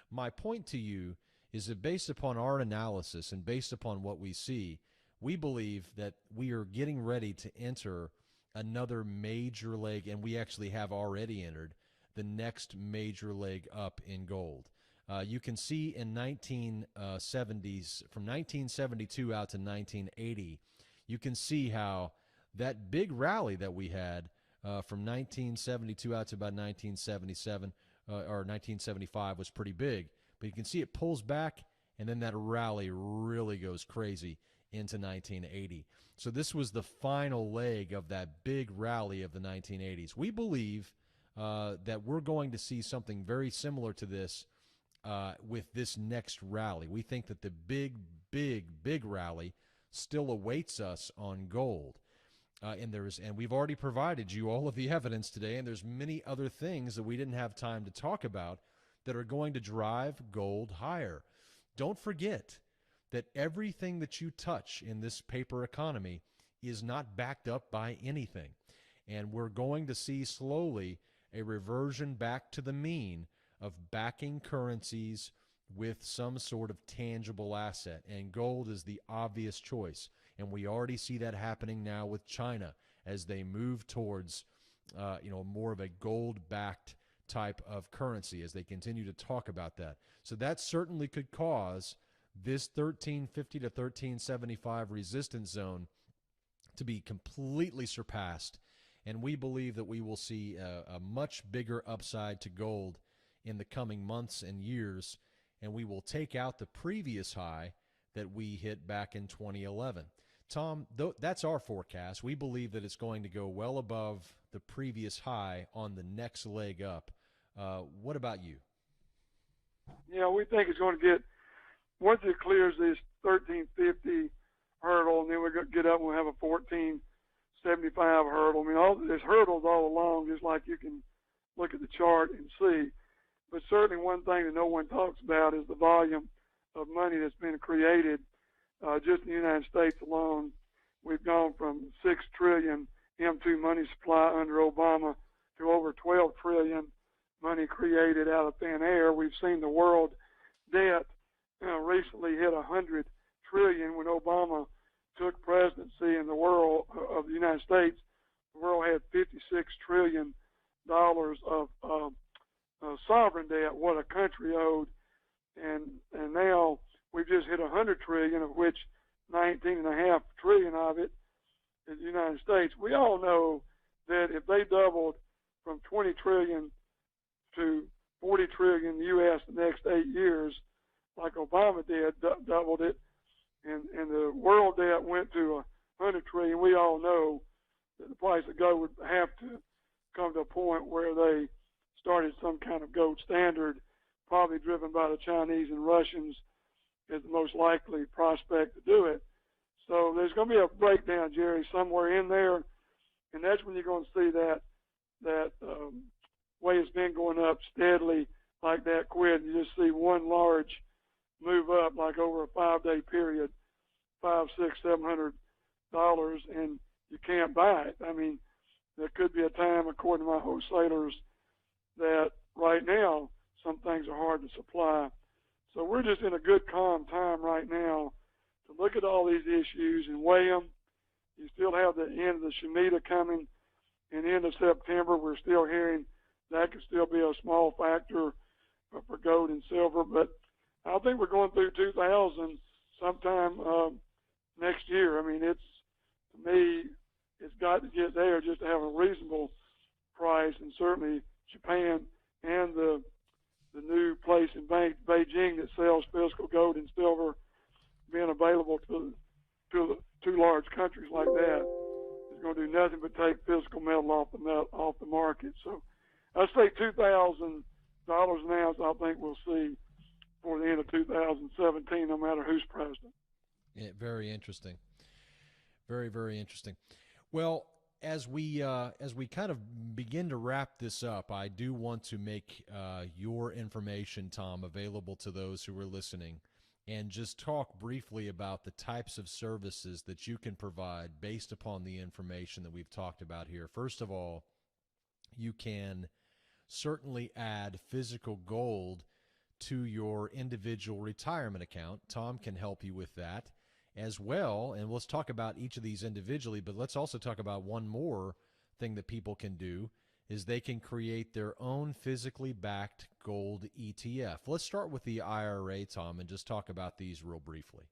My point to you is that based upon our analysis and based upon what we see, we believe that we are getting ready to enter another major leg, and we actually have already entered the next major leg up in gold. You can see in 1970s, from 1972 out to 1980, you can see how that big rally that we had from 1972 out to about 1977 or 1975 was pretty big. But you can see it pulls back, and then that rally really goes crazy into 1980. So this was the final leg of that big rally of the 1980s. We believe that we're going to see something very similar to this with this next rally. We think that the big rally still awaits us on gold. And we've already provided you all of the evidence today, and there's many other things that we didn't have time to talk about that are going to drive gold higher. Don't forget that everything that you touch in this paper economy is not backed up by anything. And we're going to see slowly a reversion back to the mean of backing currencies with some sort of tangible asset. And gold is the obvious choice. And we already see that happening now with China as they move towards more of a gold-backed type of currency as they continue to talk about that. So that certainly could cause this 1350 to 1375 resistance zone to be completely surpassed. And we believe that we will see a much bigger upside to gold in the coming months and years, and we will take out the previous high that we hit back in 2011. Tom, that's our forecast. We believe that it's going to go well above the previous high on the next leg up. What about you? Yeah, we think it's going to get, once it clears this 1350 hurdle, and then we get up and we'll have a 1475 hurdle. I mean, there's hurdles all along, just like you can look at the chart and see. But certainly one thing that no one talks about is the volume of money that's been created. Just in the United States alone, we've gone from 6 trillion M2 money supply under Obama to over 12 trillion money created out of thin air. We've seen the world debt recently hit 100 trillion when Obama took presidency in the world of the United States. The world had $56 trillion of sovereign debt, what a country owed, and now we've just hit 100 trillion, of which 19.5 trillion of it is the United States. We all know that if they doubled from 20 trillion to 40 trillion in the U.S. the next 8 years, like Obama did, doubled it, and the world debt went to 100 trillion, we all know that the price of gold would have to come to a point where they started some kind of gold standard, probably driven by the Chinese and Russians as the most likely prospect to do it. So there's going to be a breakdown, Jerry, somewhere in there, and that's when you're going to see that way it's been going up steadily like that quit. You just see one large move up like over a 5-day period, $500, $600, $700, and you can't buy it. I mean, there could be a time, according to my wholesalers, that right now some things are hard to supply. So we're just in a good, calm time right now to look at all these issues and weigh them. You still have the end of the Shemitah coming, and end of September. We're still hearing that could still be a small factor for gold and silver, but I think we're going through 2000 sometime next year. I mean, to me, it's got to get there just to have a reasonable price, and certainly Japan and the the new place in Beijing that sells physical gold and silver being available to two large countries like that is going to do nothing but take physical metal off the market. So I say $2,000 an ounce. I think we'll see for the end of 2017, no matter who's president. Yeah, very interesting. Very, very interesting. Well, as we kind of begin to wrap this up, I do want to make your information, Tom, available to those who are listening, and just talk briefly about the types of services that you can provide based upon the information that we've talked about here. First of all, you can certainly add physical gold to your individual retirement account. Tom can help you with that as well. And let's talk about each of these individually, but let's also talk about one more thing that people can do is they can create their own physically backed gold ETF. Let's start with the IRA, Tom, and just talk about these real briefly.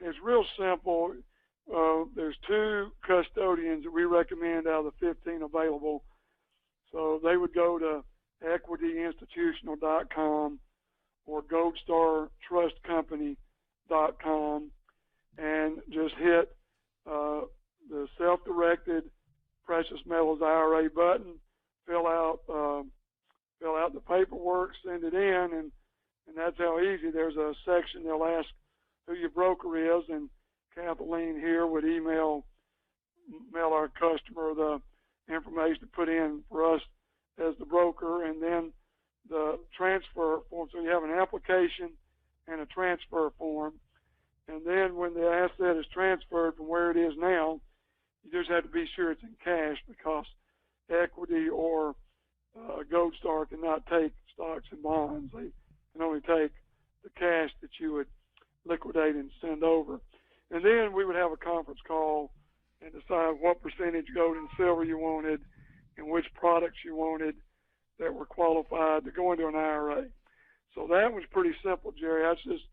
It's real simple. There's two custodians that we recommend out of the 15 available. So they would go to equityinstitutional.com or goldstartrustcompany.com and just hit the self-directed precious metals IRA button, fill out the paperwork, send it in, and that's how easy. There's a section they'll ask who your broker is, and Kathleen here would email our customer the information to put in for us as the broker, and then the transfer form. So you have an application and a transfer form, and then when the asset is transferred from where it is now, you just have to be sure it's in cash, because Equity or Gold Star cannot take stocks and bonds. They can only take the cash that you would liquidate and send over. And then we would have a conference call and decide what percentage gold and silver you wanted and which products you wanted that were qualified to go into an IRA. So that was pretty simple, Jerry. That's just,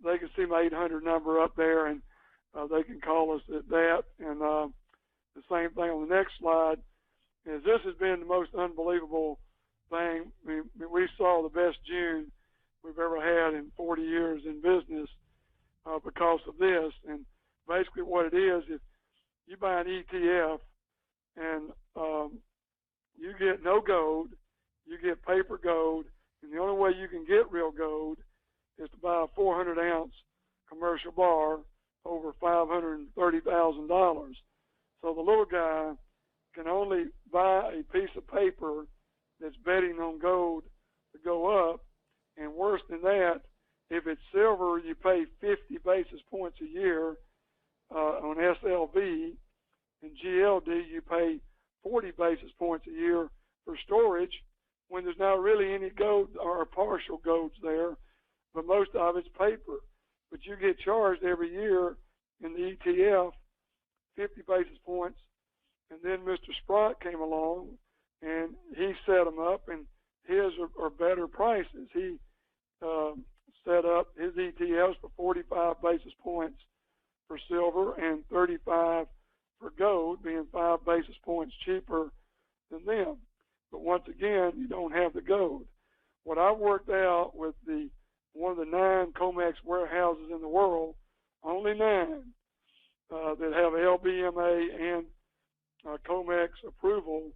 they can see my 800 number up there, and they can call us at that. And the same thing on the next slide is this has been the most unbelievable thing. We saw the best June we've ever had in 40 years in business because of this. And basically what it is, if you buy an ETF and you get no gold, you get paper gold, and the only way you can get real gold is to buy a 400-ounce commercial bar over $530,000. So the little guy can only buy a piece of paper that's betting on gold to go up, and worse than that, if it's silver, you pay 50 basis points a year on SLV, and GLD you pay 40 basis points a year for storage when there's not really any gold or partial golds there, but most of it's paper. But you get charged every year in the ETF 50 basis points, and then Mr. Sprott came along and he set them up, and his are better prices. He set up his ETFs for 45 basis points for silver and 35 for gold, being 5 basis points cheaper than them. But once again, you don't have the gold. What I worked out with one of the 9 COMEX warehouses in the world, only 9 that have LBMA and COMEX approval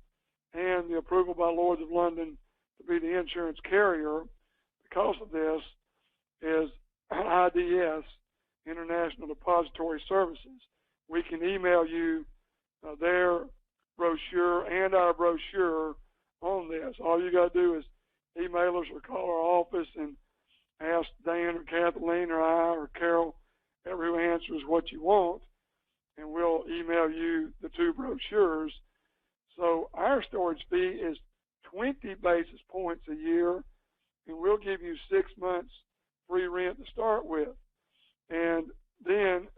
and the approval by Lloyd's of London to be the insurance carrier because of this, is IDS, International Depository Services. We can email you their brochure and our brochure on this. All you got to do is email us or call our office and ask Dan or Kathleen or I or Carol, whoever who answers what you want, and we'll email you the 2 brochures. So our storage fee is 20 basis points a year, and we'll give you 6 months free rent to start with. And then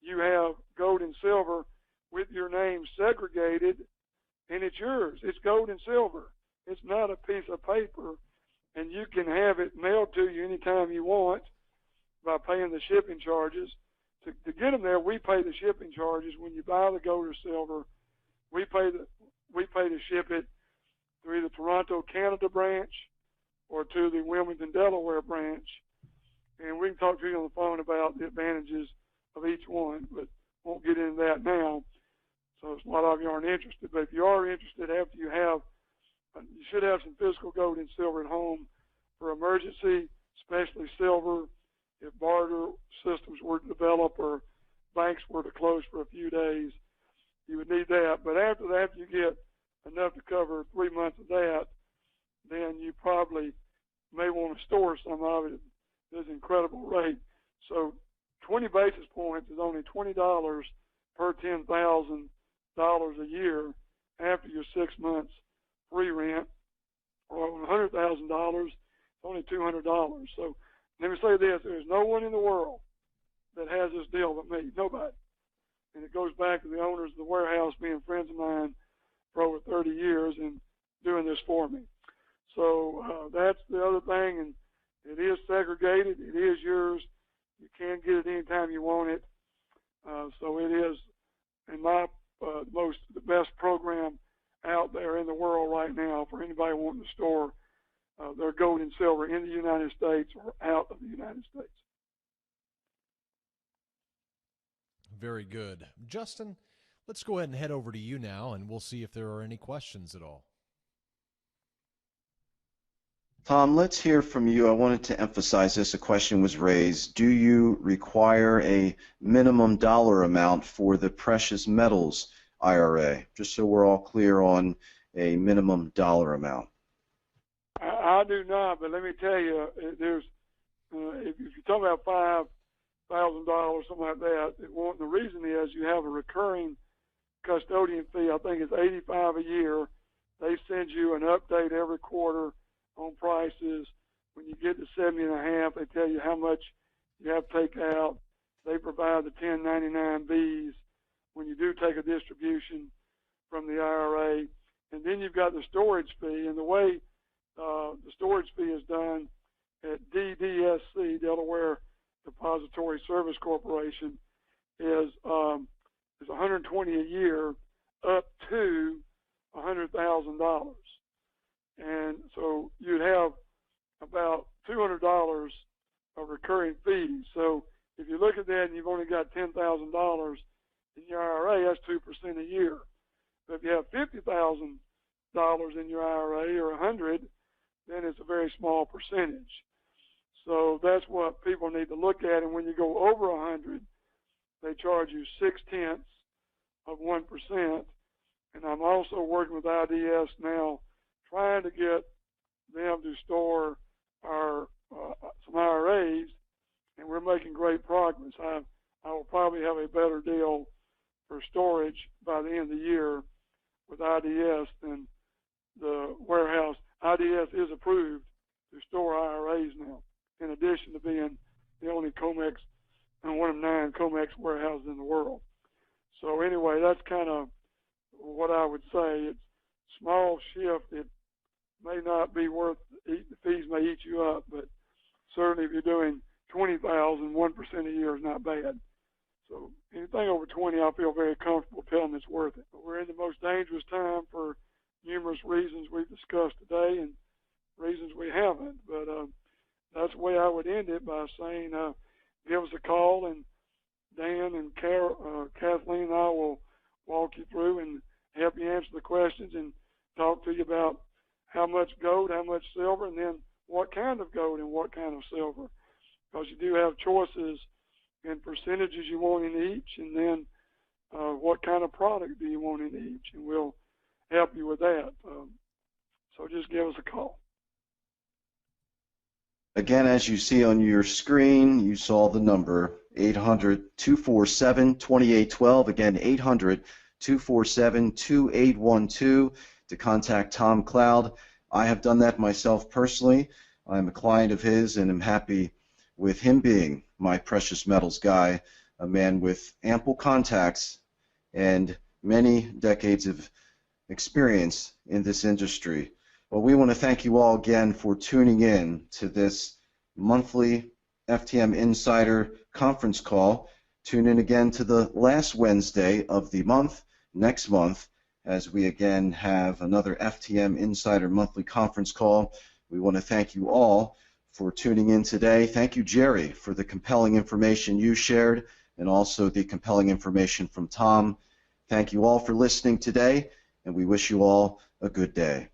you have gold and silver with your name segregated, and it's yours. It's gold and silver. It's not a piece of paper, and you can have it mailed to you anytime you want by paying the shipping charges. To get them there, we pay the shipping charges. When you buy the gold or silver, we pay to ship it through the Toronto, Canada branch or to the Wilmington, Delaware branch, and we can talk to you on the phone about the advantages of each one, but won't get into that now. So a lot of you aren't interested, but if you are interested, after you have, you should have some physical gold and silver at home for emergency, especially silver. If barter systems were to develop or banks were to close for a few days, you would need that. But after that, you get enough to cover 3 months of that, then you probably may want to store some of it at this incredible rate. So 20 basis points is only $20 per $10,000 a year after your 6 months free rent, or $100,000, it's only $200. So let me say this, there's no one in the world that has this deal but me, nobody. And it goes back to the owners of the warehouse being friends of mine for over 30 years and doing this for me. So that's the other thing, and it is segregated, it is yours. You can get it anytime you want it. So it is, in my the best program out there in the world right now for anybody wanting to store their gold and silver in the United States or out of the United States. Very good. Justin, let's go ahead and head over to you now, and we'll see if there are any questions at all. Tom, let's hear from you. I wanted to emphasize this. A question was raised. Do you require a minimum dollar amount for the precious metals IRA? Just so we're all clear on a minimum dollar amount. I do not, but let me tell you, there's if you talk about $5,000, something like that, it won't. The reason is you have a recurring custodian fee. I think it's $85 a year. They send you an update every quarter on prices. When you get to 70.5, they tell you how much you have to take out. They provide the 1099-Bs when you do take a distribution from the IRA. And then you've got the storage fee. And the way the storage fee is done at DDSC, Delaware Depository Service Corporation, is $120 a year up to $100,000. And so you'd have about $200 of recurring fees. So if you look at that and you've only got $10,000 in your IRA, that's 2% a year. But if you have $50,000 in your IRA or $100,000, then it's a very small percentage. So that's what people need to look at. And when you go over $100,000, they charge you 0.6%. And I'm also working with IDS now, trying to get them to store our some IRAs, and we're making great progress. I will probably have a better deal for storage by the end of the year with IDS than the warehouse. IDS is approved to store IRAs now, in addition to being the only COMEX and one of 9 COMEX warehouses in the world. So anyway, that's kind of what I would say. It's a small shift. It may not be worth, the fees may eat you up, but certainly if you're doing 20,000, 1% a year is not bad. So anything over 20, I feel very comfortable telling it's worth it. But we're in the most dangerous time for numerous reasons we've discussed today and reasons we haven't. But that's the way I would end it, by saying give us a call, and Dan and Kathleen and I will walk you through and help you answer the questions and talk to you about how much gold, how much silver, and then what kind of gold and what kind of silver. Because you do have choices in percentages you want in each, and then what kind of product do you want in each, and we'll help you with that. So just give us a call. Again, as you see on your screen, you saw the number 800-247-2812. Again, 800-247-2812 to contact Tom Cloud. I have done that myself personally. I'm a client of his, and am happy with him being my precious metals guy, a man with ample contacts and many decades of experience in this industry. Well, we want to thank you all again for tuning in to this monthly FTM Insider conference call. Tune in again to the last Wednesday of the month, next month, as we again have another FTM Insider monthly conference call We want to thank you all for tuning in today. Thank you, Jerry, for the compelling information you shared and also the compelling information from Tom. Thank you all for listening today, and we wish you all a good day.